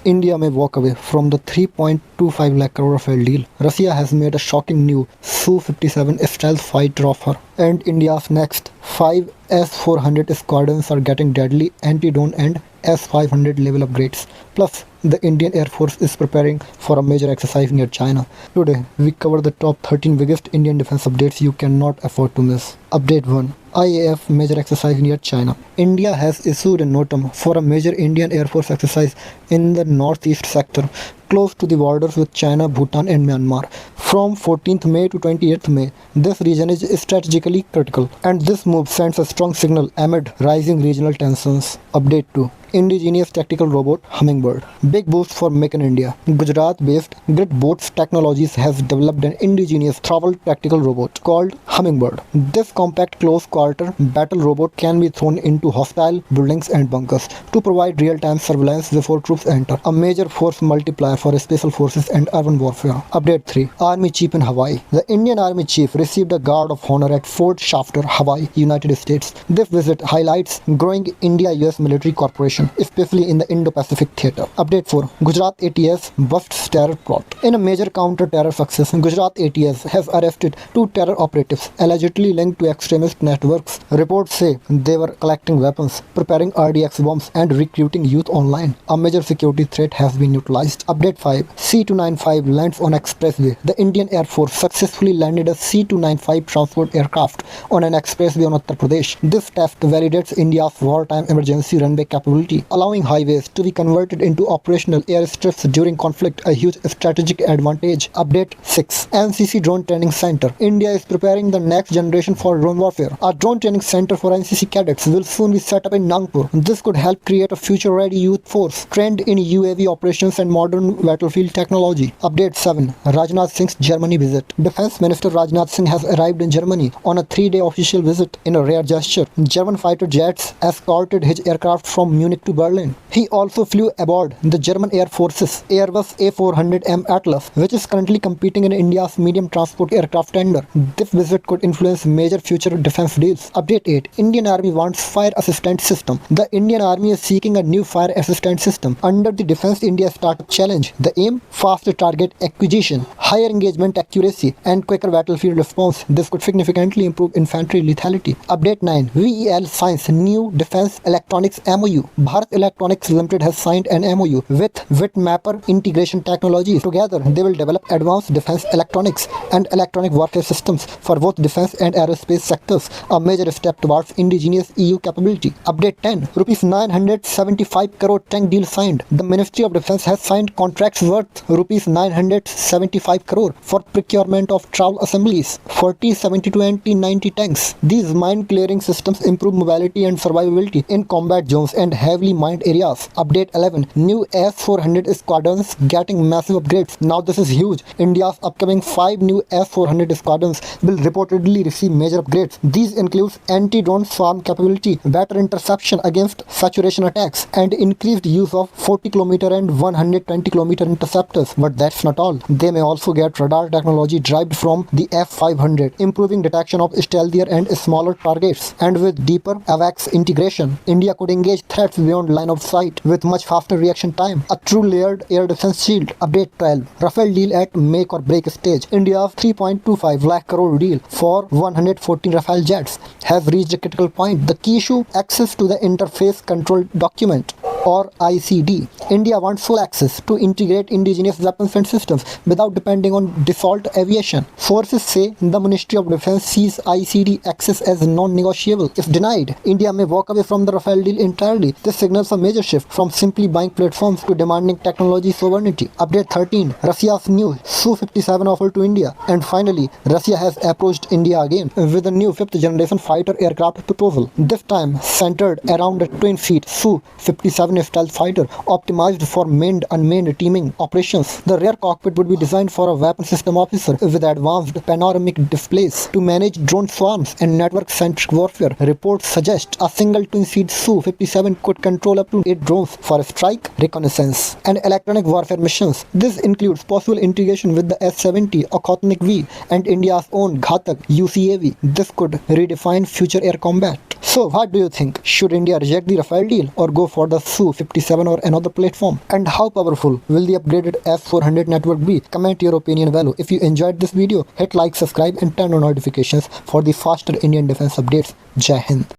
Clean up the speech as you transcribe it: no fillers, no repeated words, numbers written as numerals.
India may walk away from the 3.25 lakh crore Rafale deal. Russia has made a shocking new Su-57 stealth fighter offer, and India's next 5 S-400 squadrons are getting deadly anti-drone and S-500 level upgrades. Plus, the Indian Air Force is preparing for a major exercise near China. Today, we cover the top 13 biggest Indian defense updates you cannot afford to miss. Update 1. IAF major exercise near China. India has issued a NOTAM for a major Indian Air Force exercise in the northeast sector, close to the borders with China, Bhutan and Myanmar. From 14th May to 28th May, this region is strategically critical, and this move sends a strong signal amid rising regional tensions. Update 2. Indigenous tactical robot Hummingbird. Big boost for Make in India. Gujarat-based Grit Boats Technologies has developed an indigenous travel tactical robot called Hummingbird. This compact close-quarter battle robot can be thrown into hostile buildings and bunkers to provide real-time surveillance before troops enter. A major force multiplier for special forces and urban warfare. Update 3. Army Chief in Hawaii. The Indian Army Chief received a Guard of Honor at Fort Shafter, Hawaii, United States. This visit highlights growing India-US military cooperation, especially in the Indo-Pacific theater. Update 4. Gujarat ATS busts terror plot. In a major counter-terror success, Gujarat ATS has arrested 2 terror operatives allegedly linked to extremist networks. Reports say they were collecting weapons, preparing RDX bombs and recruiting youth online. A major security threat has been neutralized. Update 5. C-295 lands on expressway. The Indian Air Force successfully landed a C-295 transport aircraft on an expressway on Uttar Pradesh. This test validates India's wartime emergency runway capability, allowing highways to be converted into operational airstrips during conflict, a huge strategic advantage. Update 6. NCC Drone Training Center. India is preparing the next generation for drone warfare. A drone training center for NCC cadets will soon be set up in Nagpur. This could help create a future-ready youth force trained in UAV operations and modern battlefield technology. Update 7. Rajnath Singh's Germany visit. Defense Minister Rajnath Singh has arrived in Germany on a 3-day official visit in a rare gesture. German fighter jets escorted his aircraft from Munich to Berlin. He also flew aboard the German Air Force's Airbus A400M Atlas, which is currently competing in India's medium transport aircraft tender. This visit could influence major future defense deals. Update 8. Indian Army wants fire assistance system. The Indian Army is seeking a new fire assistance system under the Defense India Startup Challenge. The aim? Faster target acquisition, higher engagement accuracy, and quicker battlefield response. This could significantly improve infantry lethality. Update 9. VEL signs new defense electronics MOU. Bharat Electronics Limited has signed an MOU with Witmapper Integration Technologies. Together, they will develop advanced defense electronics and electronic warfare systems for both defense and aerospace sectors, a major step towards indigenous EU capability. Update 10. Rupees 975 crore tank deal signed. The Ministry of Defense has signed contracts worth rupees 975 crore for procurement of trawl assemblies for T-72 and T-90 tanks. These mine-clearing systems improve mobility and survivability in combat zones and heavily mined areas. Update 11. New S-400 squadrons getting massive upgrades. Now this is huge. India's upcoming 5 new S-400 squadrons will reportedly receive major upgrades. These include anti-drone swarm capability, better interception against saturation attacks, and increased use of 40km and 120km interceptors. But that's not all. They may also get radar technology derived from the F-500, improving detection of stealthier and smaller targets. And with deeper AWACS integration, India could engage threats beyond line of sight with much faster reaction time. A true layered air defense shield. Update 12. Rafale deal at make or break stage. India's 3.25 lakh crore deal for 114 Rafale jets has reached a critical point. The key issue? Access to the interface control document, or ICD. India wants full access to integrate indigenous weapons and systems without depending on default aviation. Sources say the Ministry of Defense sees ICD access as non-negotiable. If denied, India may walk away from the Rafale deal entirely. This signals a major shift from simply buying platforms to demanding technology sovereignty. Update 13. Russia's new Su-57 offer to India. And finally, Russia has approached India again with a new 5th generation fighter aircraft proposal. This time centered around a twin-seat Su-57 stealth fighter optimized for manned-unmanned teaming operations. The rear cockpit would be designed for a weapon system officer with advanced panoramic displays to manage drone swarms and network-centric warfare. Reports suggest a single twin-seat Su-57 could control up to 8 drones for strike, reconnaissance, and electronic warfare missions. This includes possible integration with the S-70 Okhotnik V and India's own Ghatak UCAV. This could redefine future air combat. So what do you think? Should India reject the Rafale deal or go for the Su-57 or another platform? And how powerful will the upgraded S-400 network be? Comment your opinion below. If you enjoyed this video, hit like, subscribe and turn on notifications for the faster Indian defense updates. Jai Hind.